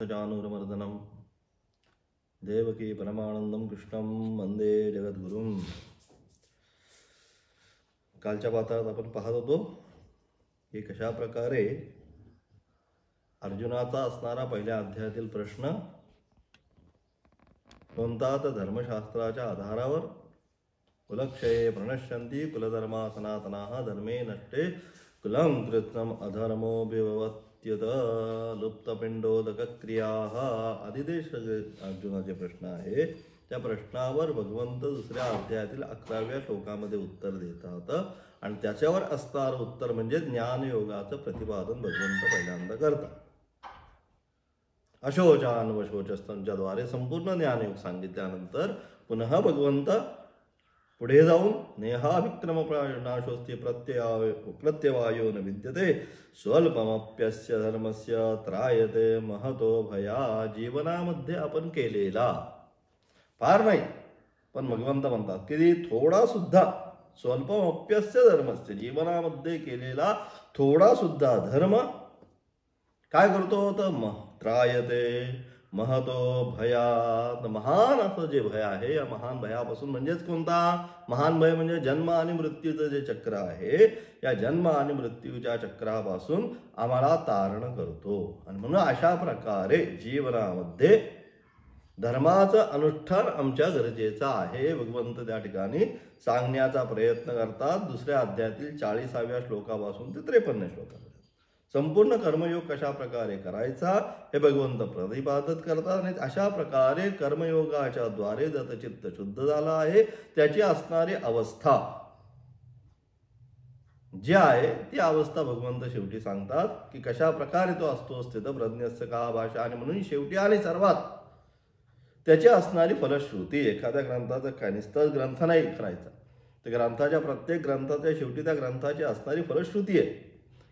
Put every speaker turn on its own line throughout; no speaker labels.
चाणूरमर्दनम देवकी परमानंदम कृष्णम वंदे जगद्गुरुम. कालच्या पाठात आपण पाहत होतो की कशा प्रकारे अर्जुनाचा असणारा पहिल्या अध्यायातील प्रश्न कोणता तर धर्मशास्त्राच्या आधारावर कुलक्षये प्रणश्यन्ति कुलधर्मा सनातनाः धर्मे नष्टे कुलं कृत्स्नम अधर्मो विभवत्यत लुप्तपिंडोदक क्रियाः आदी ते अर्जुनाचे प्रश्न आहे. त्या प्रश्नावर भगवंत दुसऱ्या अध्यायातील 11व्या श्लोकामध्ये उत्तर देतात आणि त्याच्यावर असणारं उत्तर म्हणजे ज्ञानयोगाचं प्रतिपादन भगवंत पहिल्यांदा करतात. अशोचान व शोचस्तंच्याद्वारे संपूर्ण ज्ञानयोग सांगितल्यानंतर पुन्हा भगवंत पुढे जाऊन नेहाभिक्रम नाशोस्ति प्रत्यवायो न विद्यते स्वल्पमप्यस्य धर्मस्य त्रायते महतो भया. जीवनामध्ये आपण केलेला फार नाही पण भगवंत म्हणतात की थोडा सुद्धा स्वल्पमप्यस्य धर्मस्य जीवनामध्ये केलेला थोडा सुद्धा धर्म काय करतो तर त्रायते महतो भयात. महान असं जे भय आहे या महान भयापासून म्हणजेच कोणता महान भय म्हणजे जन्म आणि मृत्यूचं जे चक्र आहे या जन्म आणि मृत्यूच्या चक्रापासून आम्हाला तारण करतो. आणि म्हणून अशा प्रकारे जीवनामध्ये धर्माचं अनुष्ठान आमच्या गरजेचं आहे भगवंत त्या ठिकाणी सांगण्याचा प्रयत्न करतात. दुसऱ्या अध्यायातील 40व्या श्लोकापासून ते 53 श्लोकापर्यंत संपूर्ण कर्मयोग कशा प्रकारे करायचा हे भगवंत प्रतिपादित करतात. आणि अशा प्रकारे कर्मयोगाच्या द्वारे जर चित्त शुद्ध झालं आहे त्याची असणारी अवस्था जी आहे ती अवस्था भगवंत शेवटी सांगतात की कशा प्रकारे तो असतो स्थित प्रज्ञस्य का भाषा. आणि म्हणून शेवटी आणि सर्वात त्याची असणारी फलश्रुती. एखाद्या ग्रंथाचा काय नुसताच ग्रंथ नाही करायचा तर ग्रंथाच्या प्रत्येक ग्रंथाच्या शेवटी त्या ग्रंथाची असणारी फलश्रुती आहे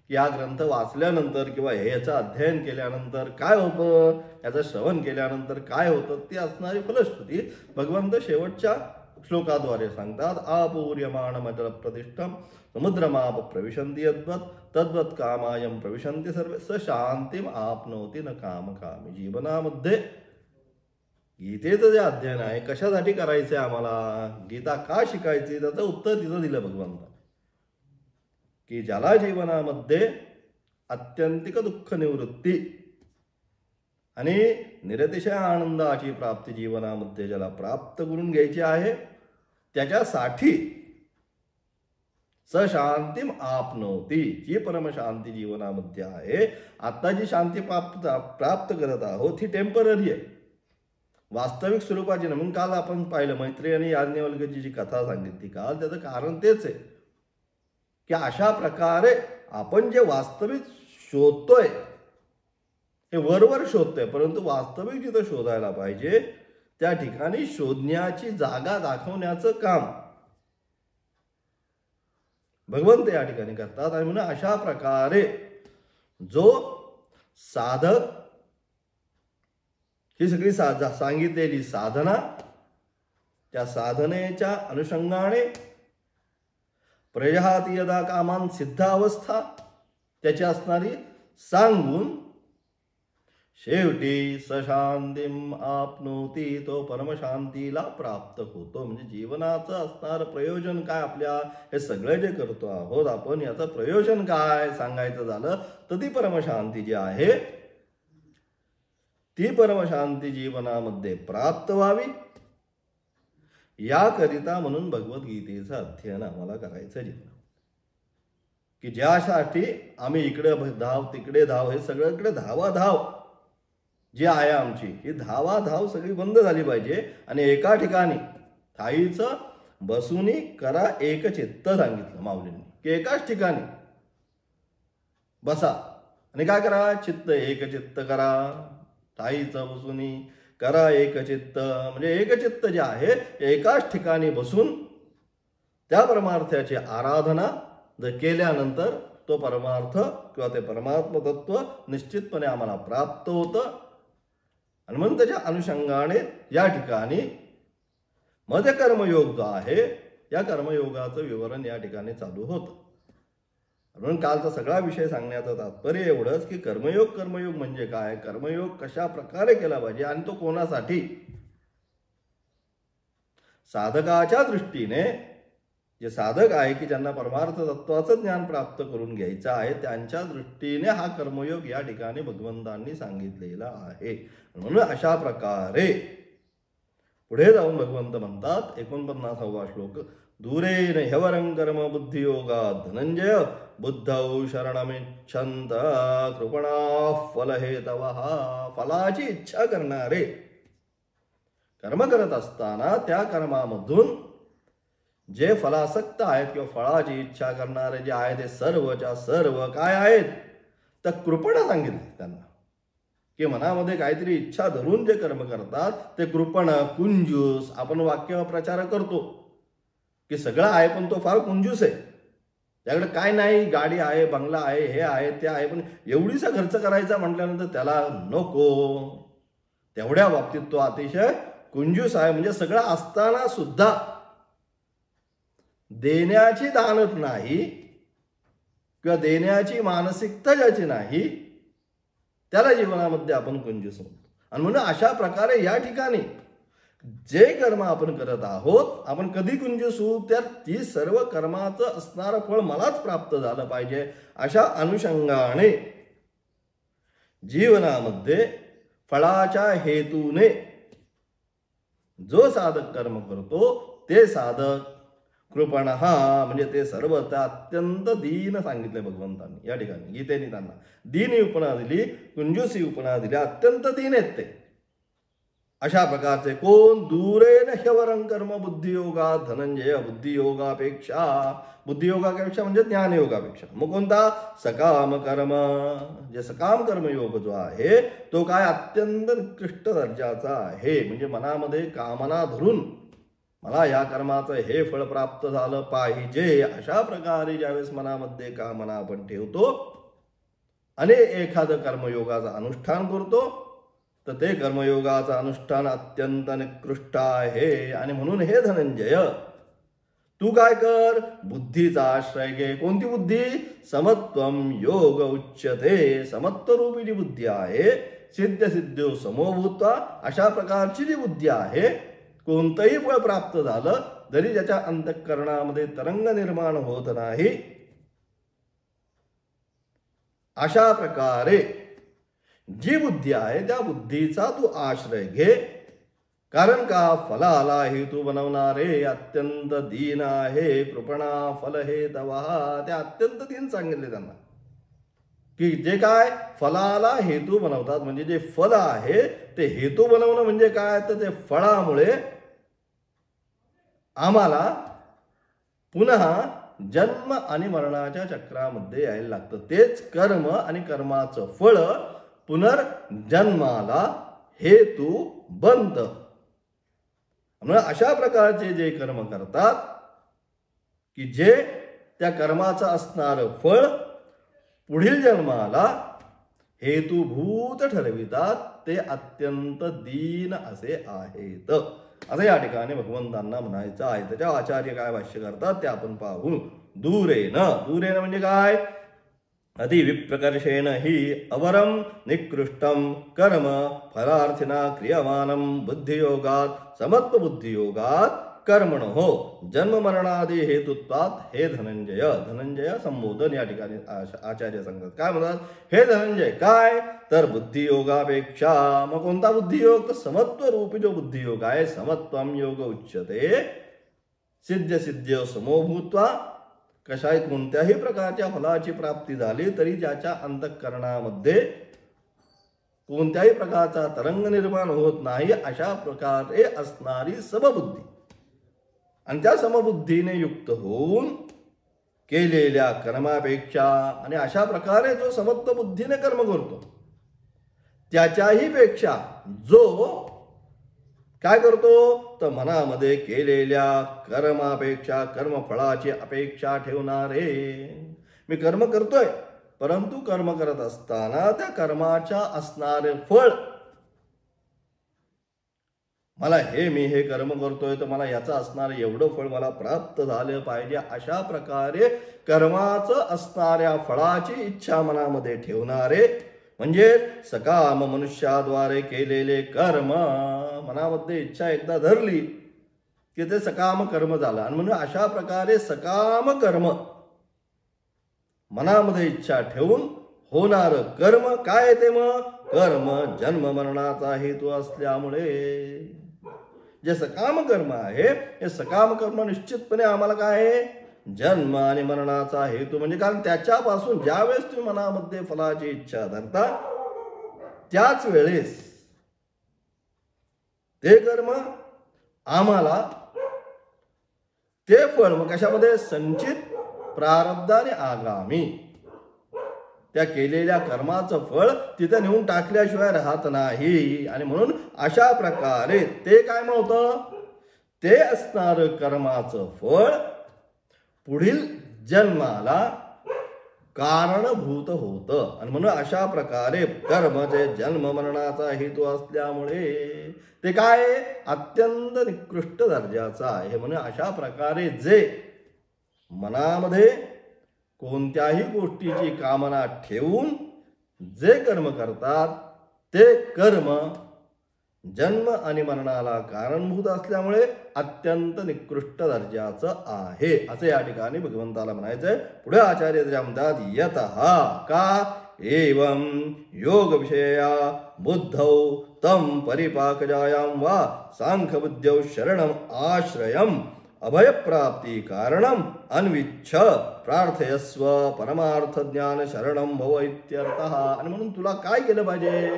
की हा ग्रंथ वाचल्यानंतर किंवा याचं अध्ययन केल्यानंतर काय होतं याचं श्रवण केल्यानंतर काय होतं ती असणारी फलश्रुती भगवंत शेवटच्या श्लोकाद्वारे सांगतात. आपूर्यमाणमचल प्रतिष्ठम समुद्रमाप प्रविशन्ति यद्वत् तद्वत् कामायम प्रविशन्ति सर्वे स शांतीम आपनोति न काम कामी. जीवनामध्ये गीतेचं जे अध्ययन आहे कशासाठी करायचं आहे आम्हाला गीता का शिकायची त्याचं उत्तर तिथं दिलं भगवंत की ज्याला जीवनामध्ये अत्यंतिक दुःख निवृत्ती आणि निरतिशय आनंदाची प्राप्ती जीवनामध्ये ज्याला प्राप्त करून घ्यायची आहे त्याच्यासाठी स शांतीम आपनोती. जी परमशांती जीवनामध्ये आहे आता जी शांती प्राप्त करत आहोत ही टेम्पररी आहे. वास्तविक स्वरूपाची म्हणून काल आपण पाहिलं मैत्री आणि याज्ञवल्क्याची जी कथा सांगितली काल त्याचं कारण तेच आहे की अशा प्रकारे आपण जे वास्तविक शोधतोय हे वरवर शोधतोय परंतु वास्तविक जिथं शोधायला पाहिजे त्या ठिकाणी शोधण्याची जागा दाखवण्याचं काम भगवंत या ठिकाणी करतात. आणि म्हणून अशा प्रकारे जो साधक ही सगळी सांगितलेली साधना त्या साधनेच्या अनुषंगाने प्रजहाती यदा कामान सिद्ध अवस्था त्याची असणारी सांगून शेवटी सशांतीम आपनोती तो परमशांतीला प्राप्त होतो. म्हणजे जीवनाचं असणारं प्रयोजन काय आपल्या हे सगळं जे करतो आहोत आपण याचं प्रयोजन काय सांगायचं झालं तर ती परमशांती जी आहे ती परमशांती जीवनामध्ये प्राप्त व्हावी याकरिता म्हणून भगवद्गीतेचं अध्ययन आम्हाला करायचं जीवन की ज्यासाठी आम्ही इकडे धाव तिकडे धाव हे सगळीकडे धावाधाव जी आहे आमची ही धावाधाव सगळी बंद झाली पाहिजे. आणि एका ठिकाणी थाईचं बसूनी करा एक चित्त सांगितलं माऊलींनी की एकाच ठिकाणी बसा आणि काय करा चित्त एक चित्त करा. थाईचं बसूनी करा एक चित्त म्हणजे एक चित्त जे आहे एकाच ठिकाणी बसून त्या परमार्थाची आराधना जर केल्यानंतर तो परमार्थ किंवा ते परमात्म तत्व निश्चितपणे आम्हाला प्राप्त होतं. आणि म्हणून त्याच्या अनुषंगाने या ठिकाणी मध्य कर्मयोग जो आहे या कर्मयोगाचं विवरण या ठिकाणी चालू होतं. म्हणून कालचा सगळा विषय सांगण्याचं तात्पर्य एवढंच की कर्मयोग म्हणजे काय, कर्मयोग कशा प्रकारे केला पाहिजे आणि तो कोणासाठी. साधकाच्या दृष्टीने जे साधक आहे की ज्यांना परमार्थ तत्वाचं ज्ञान प्राप्त करून घ्यायचं आहे त्यांच्या दृष्टीने हा कर्मयोग या ठिकाणी भगवंतांनी सांगितलेला आहे. म्हणून अशा प्रकारे पुढे जाऊन भगवंत म्हणतात 49वा श्लोक, दूरेन ह्यवरं कर्म बुद्धियोगात् धनंजय बुद्धौ शरणमिच्छन्त कृपणाः फलहेतवः. फलाची इच्छा करणारे कर्म करत असताना त्या कर्मामधून जे फलासक्त आहेत किंवा फळाची इच्छा करणारे जे आहेत ते सर्वच्या सर्व काय आहेत तर कृपण सांगितले त्यांना की मनामध्ये काहीतरी इच्छा धरून जे कर्म करतात ते कृपण, कुंजूस. आपण वाक्य प्रचार करतो की सगळं आहे पण तो फार कुंजूस आहे, त्याकडे काय नाही, गाडी आहे, बंगला आहे, हे आहे ते आहे, पण एवढीसा खर्च करायचा म्हटल्यानंतर त्याला नको, तेवढ्या बाबतीत तो अतिशय कुंजूस आहे. म्हणजे सगळं असताना सुद्धा देण्याची दानत नाही किंवा देण्याची मानसिकता ज्याची नाही त्याला जीवनामध्ये आपण कुंजूस म्हणतो. आणि म्हणून अशा प्रकारे या ठिकाणी जे कर्म आपण करत आहोत आपण कधी कुंजूस होऊ, त्या ती सर्व कर्माचं असणारं फळ मलाच प्राप्त झालं पाहिजे अशा अनुषंगाने जीवनामध्ये फळाच्या हेतूने जो साधक कर्म करतो ते साधक कृपण हा म्हणजे ते सर्व अत्यंत दीन सांगितले भगवंतांनी या ठिकाणी गीतेने. त्यांना दीन उपना दिली, कुंजूसी उपना दिली, अत्यंत दीन आहेत ते. अशा प्रकारचे कोण, दूरेन ह्यवरं कर्म बुद्धियोगा धनंजय. बुद्धियोगापेक्षा म्हणजे ज्ञानयोगापेक्षा. मग कोणता, सकाम कर्म. जे सकाम कर्मयोग जो आहे तो काय अत्यंत निकृष्ट दर्जाचा आहे. म्हणजे मनामध्ये कामना धरून मला या कर्माचं हे फळ प्राप्त झालं पाहिजे अशा प्रकारे ज्यावेळेस मनामध्ये कामना आपण ठेवतो आणि एखादं कर्मयोगाचं अनुष्ठान करतो तर ते कर्मयोगाचं अनुष्ठान अत्यंत निकृष्ट आहे. आणि म्हणून हे धनंजय तू काय कर, बुद्धीचा आश्रय घे. कोणती बुद्धी, समत्वम योग उच्यते. समत्व रूपी जी बुद्धी आहे, सिद्ध सिद्ध्यो समोभूत्वा, अशा प्रकारची जी बुद्धी आहे, कोणतंही फळ प्राप्त झालं तरी ज्याच्या अंतःकरणामध्ये तरंग निर्माण होत नाही अशा प्रकारे जी बुद्धी आहे त्या बुद्धीचा तू आश्रय घे. कारण का, फलाला हेतू बनवणारे अत्यंत दीन आहे. कृपणा फल हे तवा. ते अत्यंत दीन सांगितले त्यांना की जे काय फलाला हेतू बनवतात. म्हणजे जे फल आहे ते हेतू बनवणं म्हणजे काय, तर ते फळामुळे आम्हाला पुन्हा जन्म आणि मरणाच्या चक्रामध्ये यायला लागतं. तेच कर्म आणि कर्माचं फळ पुनर्जन्माला हेतू बनतं. म्हणून अशा प्रकारचे जे कर्म करतात की जे त्या कर्माचं असणारं फळ पुढील जन्माला हेतुभूत ठरवितात ते अत्यंत दीन असे आहेत असं या ठिकाणी भगवंतांना म्हणायचं आहे. त्याच्या आचार्य काय भाष्य करतात ते आपण पाहू. दूरेन म्हणजे काय, अतिविप्रकर्षेण हि अवरम निकृष्टम कर्म फलार्थिना क्रियमानम बुद्धियोगात समत्व बुद्धियोगात कर्मणो जन्म मरणादी हेतुत्वात. हे धनंजय संबोधन या ठिकाणी आचार्य सांगतात. काय म्हणतात, हे धनंजय काय, तर बुद्धियोगापेक्षा. मग कोणता बुद्धियोग, तर समत्व रूपी जो बुद्धियोग आहे, समत्वम योग उच्यते. सिद्ध सिद्ध समोभूत्वा. कशाही कोणत्याही प्रकारच्या फलाची प्राप्ती झाली तरी ज्याच्या अंतःकरणामध्ये कोणत्याही प्रकारचा तरंग निर्माण होत नाही अशा प्रकारे असणारी समबुद्धी. आणि त्या समबुद्धीने युक्त होऊन केलेल्या कर्मापेक्षा आणि अशा प्रकारे जो समत्व बुद्धीने कर्म करतो त्याच्याही पेक्षा जो काय करतो, तर मनामध्ये केलेल्या कर्मापेक्षा कर्मफळाची अपेक्षा ठेवणारे. मी कर्म करतोय परंतु कर्म करत असताना त्या कर्माच्या असणारे फळ मला मी हे कर्म करतोय तर मला याचं असणारं एवढं फळ मला प्राप्त झालं पाहिजे, अशा प्रकारे कर्माचं असणाऱ्या फळाची इच्छा मनामध्ये ठेवणारे म्हणजे सकाम मनुष्याद्वारे केलेले कर्म. मनामध्ये इच्छा एकदा धरली की ते सकाम कर्म झालं. आणि म्हणून अशा प्रकारे सकाम कर्म मनामध्ये इच्छा ठेवून होणार कर्म काय ते मग कर्म जन्म मरणाचा हेतू असल्यामुळे जे सकाम कर्म आहे हे सकाम कर्म निश्चितपणे आम्हाला काय आहे जन्म आणि मरणाचा हेतू. म्हणजे कारण त्याच्यापासून ज्यावेळेस तुम्ही मनामध्ये फलाची इच्छा धरता त्याच वेळेस ते कर्म आम्हाला ते फळ मग कशामध्ये संचित प्रारब्ध आणि आगामी त्या केलेल्या कर्माचं फळ तिथे नेऊन टाकल्याशिवाय राहत नाही. आणि म्हणून अशा प्रकारे ते काय होतं ते असणार कर्माचं फळ पुढील जन्माला कारणभूत होतं. आणि म्हणून अशा प्रकारे कर्म जे जन्म मरणाचा हेतू असल्यामुळे ते काय अत्यंत निकृष्ट दर्जाचा आहे. म्हणून अशा प्रकारे जे मनामध्ये कोणत्याही गोष्टीची कामना ठेवून जे कर्म करतात ते कर्म जन्म आणि मरणाला कारणभूत असल्यामुळे अत्यंत निकृष्ट दर्जाचं आहे असं या ठिकाणी भगवंताला म्हणायचंय. पुढे आचार्य म्हणतात यतः का एवं योग विषया बुद्धौ तम परिपाकजायां वा सांख्यबुद्ध्यौ शरणम आश्रयम अभयप्राप्ति कारणम अन्विच्छ प्रार्थयस्व परमार्थ ज्ञान शरणम भव इत्यर्थः. आणि म्हणून तुला काय केलं पाहिजे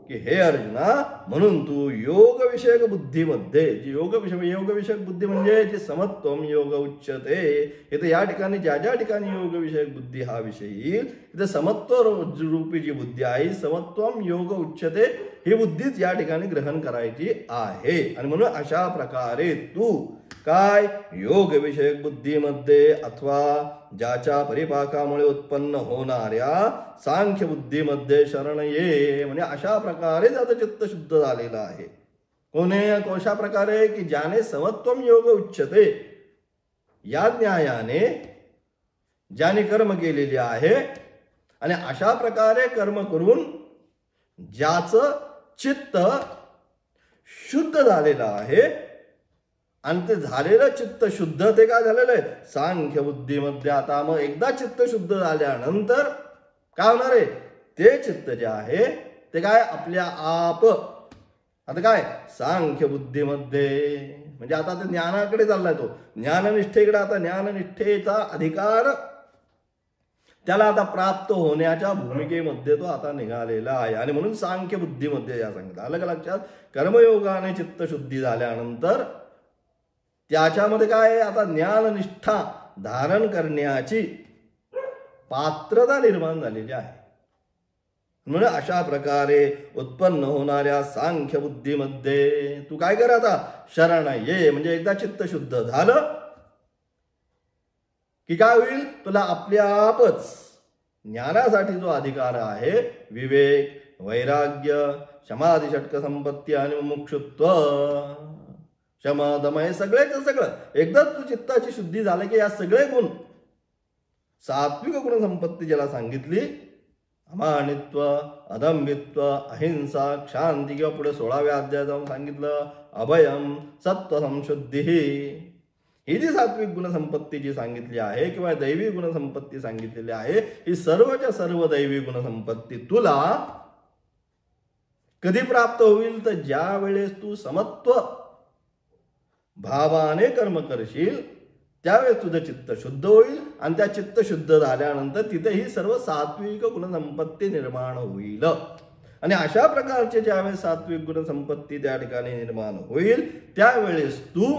की हे अर्जुना म्हणून तू योग विषयक बुद्धीमध्ये जी योग विषयक बुद्धी म्हणजे जे समत्वम योग उच्यते. इथे या ठिकाणी ज्या ठिकाणी योग विषयक बुद्धी हा विषय येईल इथे समत्व रूपी जी बुद्धी आहे समत्वम योग उच्यते ही बुद्धीच या ठिकाणी ग्रहण करायची आहे. आणि म्हणून अशा प्रकारे तू काय योग विषयक बुद्धीमध्ये अथवा ज्याच्या परिपाकामुळे उत्पन्न होणाऱ्या सांख्य बुद्धीमध्ये शरण ये. म्हणजे अशा प्रकारे त्याचं चित्त शुद्ध झालेलं आहे. कशा प्रकारे की ज्याने समत्वम योग उच्चते या न्यायाने ज्याने कर्म केलेले आहे आणि अशा प्रकारे कर्म करून ज्याचं चित्त शुद्ध झालेलं आहे आणि ते झालेलं चित्त शुद्ध ते काय झालेलं आहे सांख्य बुद्धीमध्ये. आता मग एकदा चित्त शुद्ध झाल्यानंतर काय होणार आहे ते चित्त जे आहे ते काय आपल्या आप आता काय सांख्य बुद्धीमध्ये म्हणजे आता ते ज्ञानाकडे चाललाय तो ज्ञाननिष्ठेकडे. आता ज्ञाननिष्ठेचा अधिकार त्याला आता प्राप्त होण्याच्या भूमिकेमध्ये तो आता निघालेला आहे. आणि म्हणून सांख्य बुद्धीमध्ये या सांगितलं अलग लक्षात कर्मयोगाने चित्तशुद्धी झाल्यानंतर त्याच्यामध्ये काय आता ज्ञाननिष्ठा धारण करण्याची पात्रता निर्माण झालेली आहे. म्हणून अशा प्रकारे उत्पन्न होणाऱ्या सांख्य बुद्धीमध्ये तू काय कर आता शरण ये. म्हणजे एकदा चित्त शुद्ध झालं की काय होईल तुला आपल्या आपच ज्ञानासाठी जो अधिकार आहे विवेक वैराग्य समाधी षटक संपत्ती आणि मुमुक्षुत्व शमदम हे सगळेच सगळं एकदा तू चित्ताची शुद्धी झाली की या सगळे गुण सात्विक गुण संपत्ती ज्याला सांगितली अमानित्व अदंभित्व अहिंसा शांती किंवा पुढे 16व्या अध्यायात जाऊन सांगितलं अभयम सत्व संशुद्धी ही जी सात्विक गुणसंपत्ती जी सांगितली आहे किंवा दैवी गुणसंपत्ती सांगितलेली आहे ही सर्वच्या सर्व दैवी गुणसंपत्ती तुला कधी प्राप्त होईल तर ज्या वेळेस तू समत्व भावाने कर्म करशील त्यावेळेस तुझं चित्त शुद्ध होईल. आणि त्या चित्त शुद्ध झाल्यानंतर तिथे ही सर्व सात्विक गुणसंपत्ती निर्माण होईल. आणि अशा प्रकारचे ज्यावेळेस सात्विक गुणसंपत्ती त्या ठिकाणी निर्माण होईल त्यावेळेस तू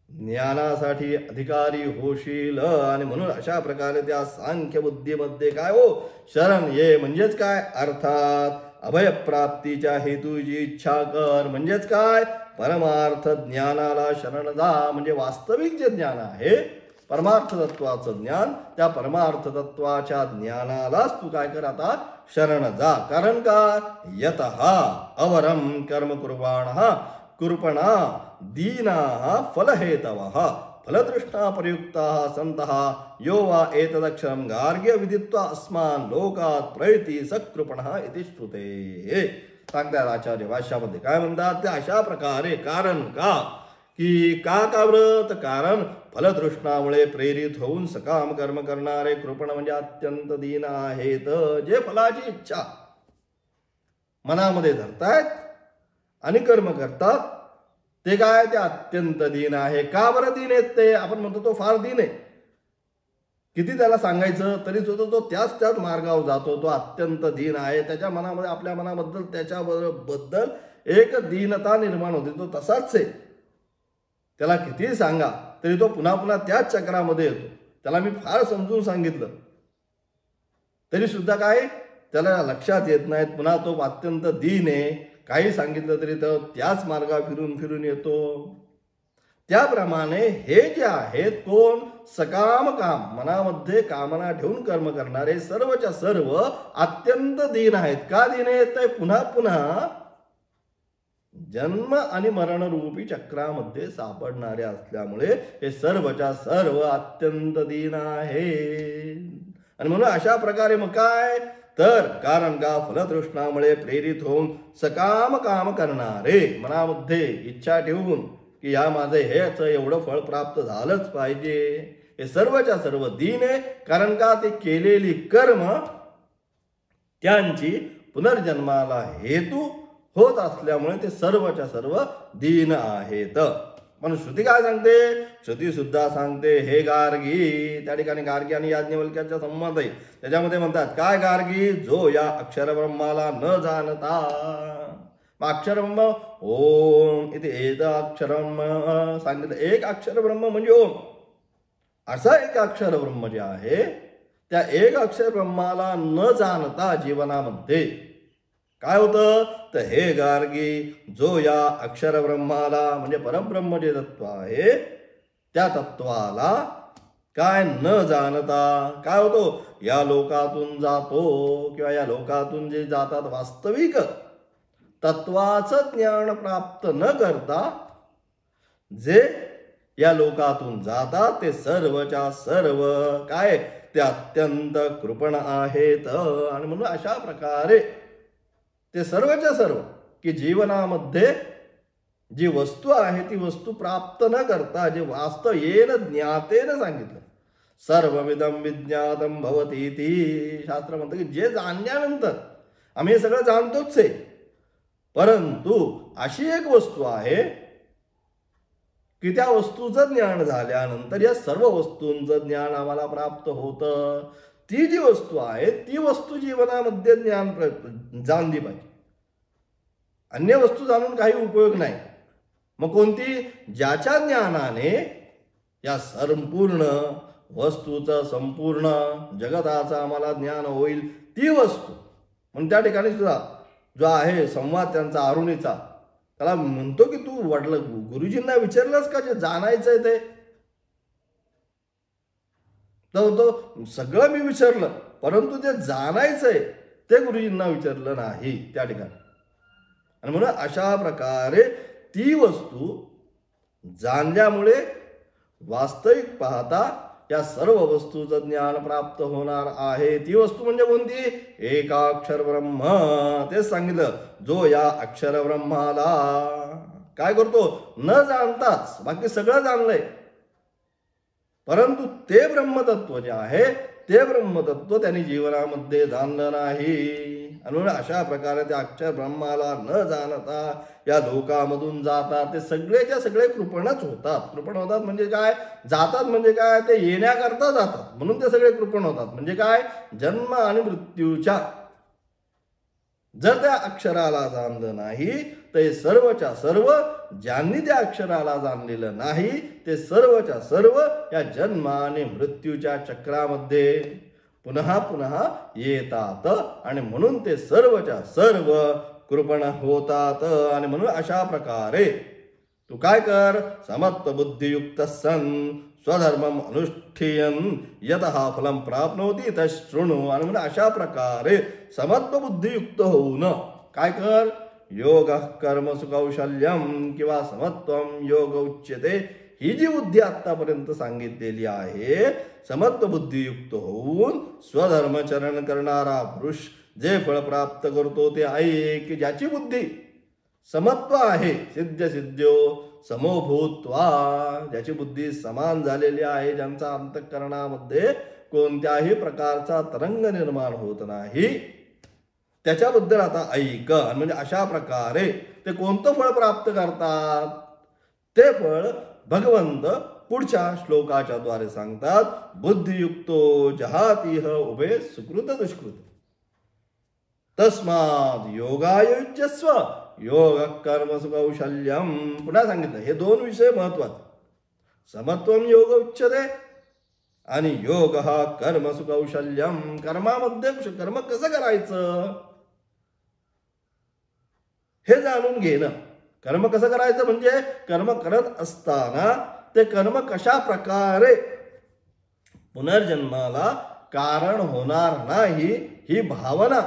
ज्ञानासाठी अधिकारी होशील. आणि म्हणून अशा प्रकारे त्या सांख्य बुद्धीमध्ये काय हो शरण ये. म्हणजेच काय अर्थात अभयप्राप्तीच्या हेतूची इच्छा कर. म्हणजेच काय परमार्थ ज्ञानाला शरण जा. म्हणजे वास्तविक जे ज्ञान आहे परमार्थ तत्वाचं ज्ञान त्या परमार्थ तत्वाच्या ज्ञानालाच तू काय कर आता शरण जा. कारण का यतः अवरम कर्म कुर्वाणः कृपणा दीनाः फलहेतवः फलतृष्णा प्रयुक्ताः सन्तः यो वा एतदक्षरं गार्ग्य विदित्वा अस्मान् लोकात् प्रयति सकृपणः इति श्रुते. सांगतात आचार्य भाष्यामध्ये काय म्हणतात ते अशा प्रकारे. कारण का की का व्रत कारण फलतृष्णामुळे प्रेरित होऊन सकाम कर्म करणारे कृपण म्हणजे अत्यंत दीन आहेत. जे फलाची इच्छा मनामध्ये धरतायत आणि कर्म करतात ते काय ते अत्यंत दीन आहे. का बरं दीन आहेत ते आपण म्हणतो तो फार दीन आहे. किती त्याला सांगायचं तरी सुद्धा तो त्याच मार्गावर जातो. तो अत्यंत दीन आहे. त्याच्या मनामध्ये आपल्या मनाबद्दल त्याच्याबद्दल एक दीनता निर्माण होते. तो तसाच आहे. त्याला किती सांगा तरी तो पुन्हा पुन्हा त्याच चक्रामध्ये येतो. त्याला मी फार समजून सांगितलं तरी सुद्धा काय त्याला लक्षात येत नाहीत. पुन्हा तो अत्यंत दीन आहे. काही सांगितलं तरी तो त्याच मार्गा फिरून येतो. त्याप्रमाणे हे जे आहेत कोण सकाम काम मनामध्ये कामना ठेवून कर्म करणारे सर्वच्या सर्व अत्यंत दीन आहेत. का दीन आहेत ते पुन्हा पुन्हा जन्म आणि मरण रूपी चक्रामध्ये सापडणारे असल्यामुळे हे सर्वच्या सर्व अत्यंत दीन आहे. आणि म्हणून अशा प्रकारे मग काय तर कारण का फलतृष्णामुळे प्रेरित होऊन सकाम काम करणारे मनामध्ये इच्छा ठेवून की या माझे हेच एवढं फळ प्राप्त झालंच पाहिजे हे सर्वच्या सर्व दीन आहे. कारण का ते केलेली कर्म त्यांची पुनर्जन्माला हेतू होत असल्यामुळे ते सर्वच्या सर्व दीन आहेत. म्हणून श्रुती काय सांगते श्रुती सुद्धा सांगते हे गार्गी. त्या ठिकाणी गार्गी आणि याज्ञवल्क्याचा संबंध आहे. त्याच्यामध्ये म्हणतात काय गार्गी जो या अक्षरब्रह्माला न जाणता. अक्षरब्रह्म ओम इथे एक अक्षरब्रह्म सांगितलं. एक अक्षरब्रह्म म्हणजे ओम. असा एक अक्षरब्रह्म जे आहे त्या एक अक्षरब्रह्माला न जाणता जीवनामध्ये काय होतं तर हे गार्गी जो या अक्षर ब्रह्माला म्हणजे परब्रह्म जे तत्व आहे त्या तत्वाला काय न जाणता काय होतो या लोकातून जातो किंवा या लोकातून जे जातात वास्तविक तत्वाचं ज्ञान प्राप्त न करता जे या लोकातून जातात ते सर्वच्या सर्व काय ते अत्यंत कृपण आहेत. आणि म्हणून अशा प्रकारे ते सर्वच्या सर्व की जीवनामध्ये जी वस्तू आहे ती वस्तू प्राप्त न करता जे वास्तव येन ज्ञातेन सांगितलं सर्वविदम विज्ञातम भवती ती शास्त्र म्हणतं की जे जाणल्यानंतर आम्ही हे सगळं जाणतोच आहे परंतु अशी एक वस्तू आहे की त्या वस्तूचं ज्ञान झाल्यानंतर या सर्व वस्तूंचं ज्ञान आम्हाला प्राप्त होतं. ती जी वस्तू आहे ती वस्तू जीवनामध्ये ज्ञान जाणली पाहिजे. अन्य वस्तू जाणून काही उपयोग नाही. मग कोणती ज्याच्या ज्ञानाने या संपूर्ण वस्तूचं संपूर्ण जगताचं आम्हाला ज्ञान होईल ती वस्तू. म्हणून त्या ठिकाणी सुद्धा जो आहे संवाद त्यांचा अरुणीचा त्याला म्हणतो की तू वडलं गुरुजींना विचारलंस का जे जाणायचंय ते. तर तो सगळं मी विचारलं परंतु जे जाणायचंय ते गुरुजींना विचारलं नाही त्या ठिकाणी. आणि म्हणून अशा प्रकारे ती वस्तू जाणल्यामुळे वास्तविक पाहता या सर्व वस्तूचं ज्ञान प्राप्त होणार आहे. ती वस्तू म्हणजे कोणती एकाक्षर ब्रह्म. तेच सांगितलं जो या अक्षर ब्रह्माला काय करतो न जाणताच बाकी सगळं जाणलंय परंतु ते ब्रह्मतत्व जे आहे ते ब्रह्मतत्व त्यांनी जीवनामध्ये जाणलं नाही. आणि अशा प्रकारे त्या अक्षर ब्रह्माला न जाणता या लोकामधून जातात ते सगळेच्या सगळे कृपणच होतात. कृपण होतात म्हणजे काय जातात म्हणजे काय ते येण्याकरता जातात म्हणून ते सगळे कृपण होतात. म्हणजे काय जन्म आणि मृत्यूच्या जर त्या अक्षराला जाणलं नाही ते सर्वच्या सर्व ज्यांनी त्या अक्षराला जाणलेलं नाही ते सर्वच्या सर्व या जन्म आणि मृत्यूच्या चक्रामध्ये पुन्हा पुन्हा येतात. आणि म्हणून ते सर्वच्या सर्व कृपण होतात. आणि म्हणून अशा प्रकारे तू काय कर समत्व बुद्धियुक्त सन स्वधर्मम अनुष्ठेयन यतः फलम प्राप्नोति तशृणु. आणि म्हणजे अशा प्रकारे समत्व बुद्धियुक्त होऊन काय कर, योग कर्म सुकौशल्यम किंवा समत्वम योग उच्यते, ही जी बुद्धी आतापर्यंत सांगितलेली आहे, समत्व बुद्धियुक्त होऊन स्वधर्मचरण करणारा पुरुष जे फळ प्राप्त करतो ते आहे की ज्याची बुद्धी समत्व आहे, सिद्ध सिद्ध्यो समोभूत्वा, ज्याची बुद्धी समान झालेली आहे, ज्यांचा अंतःकरणामध्ये कोणत्याही प्रकारचा तरंग निर्माण होत नाही, त्याच्याबद्दल आता ऐक. म्हणजे अशा प्रकारे ते कोणतं फळ प्राप्त करतात, ते फळ भगवंत पुढच्या श्लोकाच्या द्वारे सांगतात. बुद्धियुक्तो जहातीह उभे सुकृत दुष्कृत तस्माद योगायुज्यस्व योग कर्म सुकौशल्यम. पुन्हा सांगितलं हे दोन विषय महत्वाचे, समत्वम योग उच्यते आणि योग हा कर्म सुकौशल्यम. कर्मामध्ये कर्म कसं करायचं हे जाणून घेणं. कर्म कसं करायचं म्हणजे कर्म करत असताना ते कर्म कशा प्रकारे पुनर्जन्माला कारण होणार नाही ही भावना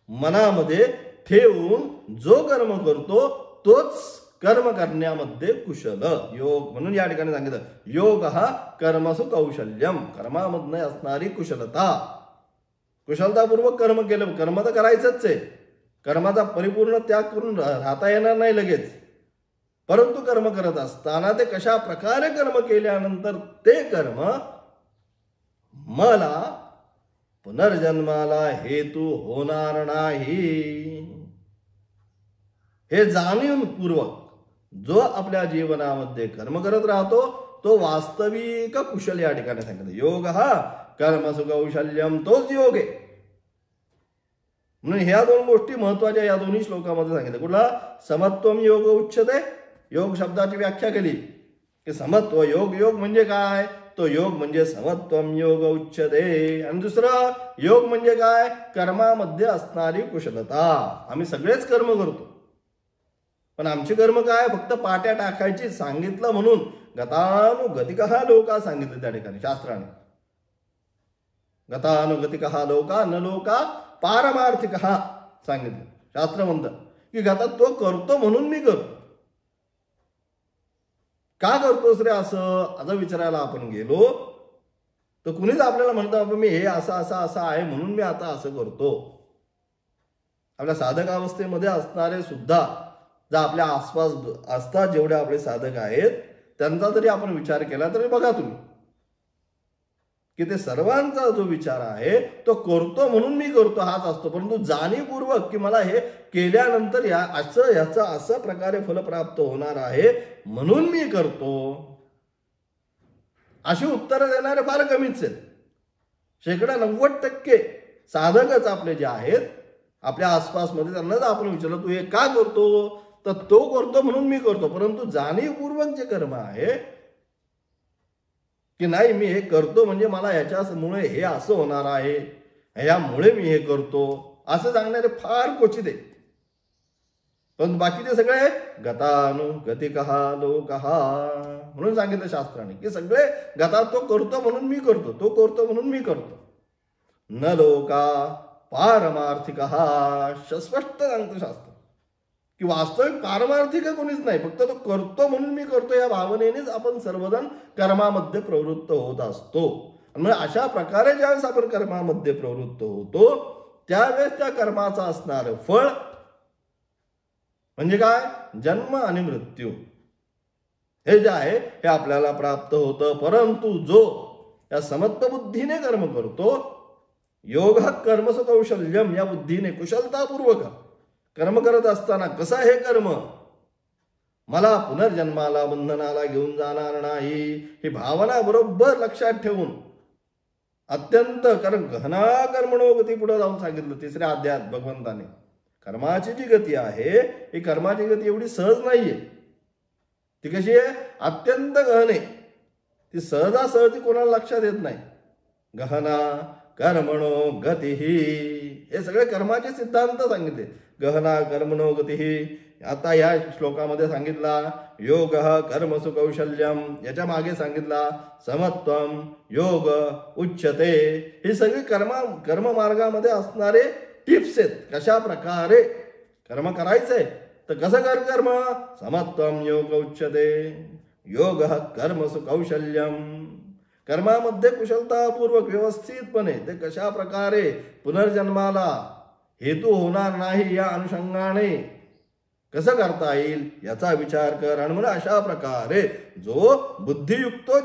मनामध्ये ठेवून जो कर्म करतो तोच कर्म करण्यामध्ये कुशल. योग म्हणून या ठिकाणी सांगितलं योग हा कर्मसु कौशल्यम, कर्मामध्ये असणारी कुशलता. कुशलतापूर्वक कर्म केलं, कर्म तर करायचंच आहे, कर्माचा परिपूर्ण त्याग करून राहता येणार नाही लगेच, परंतु कर्म करत असताना ते कशा प्रकारे कर्म केल्यानंतर ते कर्म मला पुनर्जन्माला हेतू होणार नाही हे जाणीवपूर्वक जो आपल्या जीवनामध्ये कर्म करत राहतो तो वास्तविक कुशल. या ठिकाणी सांगितलं योग हा कर्मसु कौशल्यम, तोच योग आहे. म्हणून ह्या दोन गोष्टी महत्वाच्या या दोन्ही श्लोकामध्ये सांगितलं. कुठला समत्वम योग उच्यते, योग शब्दाची व्याख्या केली की समत्व योग, योग म्हणजे काय, तो योग म्हणजे समत्वम योग उच्यते. आणि दुसरं योग म्हणजे काय, कर्मामध्ये असणारी कुशलता. आम्ही सगळेच कर्म करतो पण आमची कर्म काय, फक्त पाट्या टाकायची सांगितलं म्हणून गतानुगतिकः लोका सांगितलं त्या ठिकाणी शास्त्राने. गतानुगतिकः लोका न लोका पारमार्थिकः सांगितलं. शास्त्र म्हणतं की गतात तो करतो म्हणून मी करतो. का करतोस रे असं विचारायला आपण गेलो तर कुणीच आपल्याला म्हणतं मी हे असं असं असं आहे म्हणून मी आता असं करतो. आपल्या साधक अवस्थेमध्ये असणारे सुद्धा जर आपल्या आसपास असतात जेवढे आपले साधक आहेत त्यांचा जरी आपण विचार केला तरी बघा तुम्ही की ते सर्वांचा जो विचार आहे तो करतो म्हणून मी करतो हाच असतो, परंतु जाणीवपूर्वक की मला हे केल्यानंतर याचं असं प्रकारे फल प्राप्त होणार आहे म्हणून मी करतो, अशी उत्तरं देणारे फार कमीच आहेत. 90% साधकच आपले जे आहेत आपल्या आसपासमध्ये त्यांनाच आपण विचारलं तू हे का करतो, तर तो करतो म्हणून मी करतो. परंतु जाणीवपूर्वक जे कर्म आहे की नाही मी हे करतो म्हणजे मला ह्याच्यामुळे हे असं होणार आहे, ह्यामुळे मी हे करतो असं सांगणारे फार क्वचित आहे. पण बाकीचे सगळे गतानुगतिकः लोकः म्हणून सांगितलं शास्त्राने की सगळे गतात तो करतो म्हणून मी करतो, तो करतो म्हणून मी करतो. न लोका पारमार्थिकः, स्पष्ट सांगतं शास्त्र की वास्तविक पारमार्थिक कोणीच नाही, फक्त तो करतो म्हणून मी करतो या भावनेनेच आपण सर्वजण कर्मामध्ये प्रवृत्त होत असतो. म्हणजे अशा प्रकारे ज्यावेळेस आपण कर्मामध्ये प्रवृत्त होतो त्यावेळेस त्या कर्माचा असणारं फळ म्हणजे काय, जन्म आणि मृत्यू हे जे आहे हे आपल्याला प्राप्त होतं. परंतु जो या समत्व बुद्धीने कर्म करतो, योग कर्मसु कौशल्यम, या बुद्धीने कुशलतापूर्वक कर्म करत असताना कसं हे कर्म मला पुनर्जन्माला बंधनाला घेऊन जाणार नाही ही भावना बरोबर लक्षात ठेवून अत्यंत गहना कर्मणो गती पुढे जाऊन सांगितलं 3ऱ्या अध्यायात भगवंताने. कर्माची जी गती आहे ही कर्माची गती एवढी सहज नाहीये, ती कशी आहे, अत्यंत गहन आहे. ती सहजासहजी कोणाला लक्षात येत नाही. गहना कर्मणो गती. हे सगळे कर्माचे सिद्धांत सांगितले. गहना कर्मणो गती. आता या श्लोकामध्ये सांगितला योग कर्मसु कौशल्यम, याच्या मागे सांगितला समत्वम योग उच्यते. ही सगळी कर्म मार्गामध्ये असणारे टिप्स आहेत. कशा प्रकारे कर्म करायचंय तर कसं कर कर्म. समत्वम योग उच्यते. योग कर्मसु कौशल्यम. कर्मामध्ये कुशलतापूर्वक व्यवस्थितपणे ते कशा प्रकारे पुनर्जन्माला हेतू होणार नाही या अनुषंगाने कसं करता येईल याचा विचार कर. आणि म्हणून अशा प्रकारे जो बुद्धियुक्तो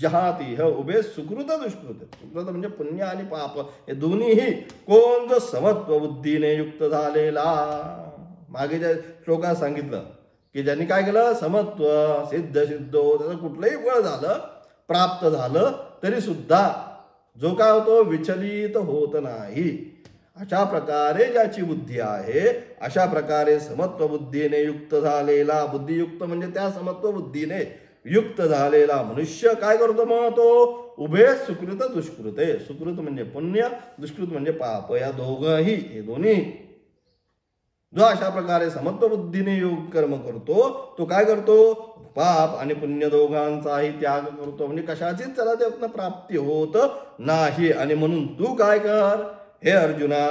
जहाती ह उभे सुकृत दुष्कृत. सुकृत म्हणजे पुण्य आणि पाप हे दोन्हीही कोण जो समत्व बुद्धीने युक्त झालेला. मागे ज्या श्लोकात सांगितलं की ज्यांनी काय केलं समत्व सिद्ध सिद्धो त्याचं कुठलंही फळ झालं प्राप्त झालं तरी सुद्धा जो काय होतो विचलित होत नाही. अशा प्रकारे ज्याची बुद्धी आहे अशा प्रकारे समत्व बुद्धीने युक्त झालेला. बुद्धियुक्त म्हणजे त्या समत्व बुद्धीने युक्त झालेला मनुष्य काय करतो मग तो उभे सुकृत दुष्कृते. सुकृत म्हणजे पुण्य, दुष्कृत म्हणजे पाप. या दोघंही हे दोन्ही जो अशा प्रकारे समत्व बुद्धीने योग कर्म करतो तो काय करतो पाप आणि पुण्य दोघांचाही त्याग करतो. म्हणजे कशाचीच त्याला त्यातनं प्राप्ती होत नाही. आणि म्हणून तू काय कर हे अर्जुना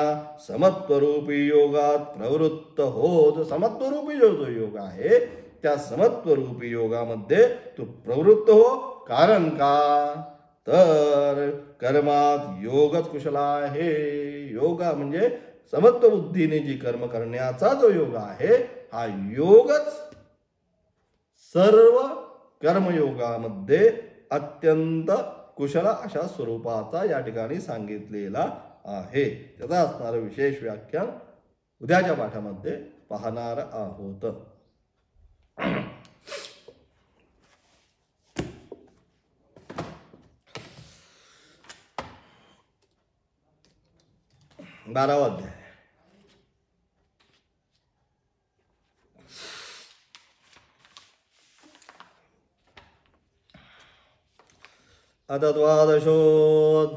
समत्वरूपी योगात प्रवृत्त हो. जो समत्वरूपी जो योग आहे त्या समत्वरूपी योगामध्ये तू प्रवृत्त हो. कारण का तर कर्मात योगच कुशल आहे. योगा म्हणजे समत्व बुद्धीने जी कर्म करण्याचा जो योग आहे हा योगच सर्व कर्मयोगामध्ये अत्यंत कुशल अशा स्वरूपाचा या ठिकाणी सांगितलेला आहे. त्याचा असणारं विशेष व्याख्यान उद्याच्या पाठामध्ये पाहणार आहोत. 12वा अध्याय. अथ 12ोऽध्यायः.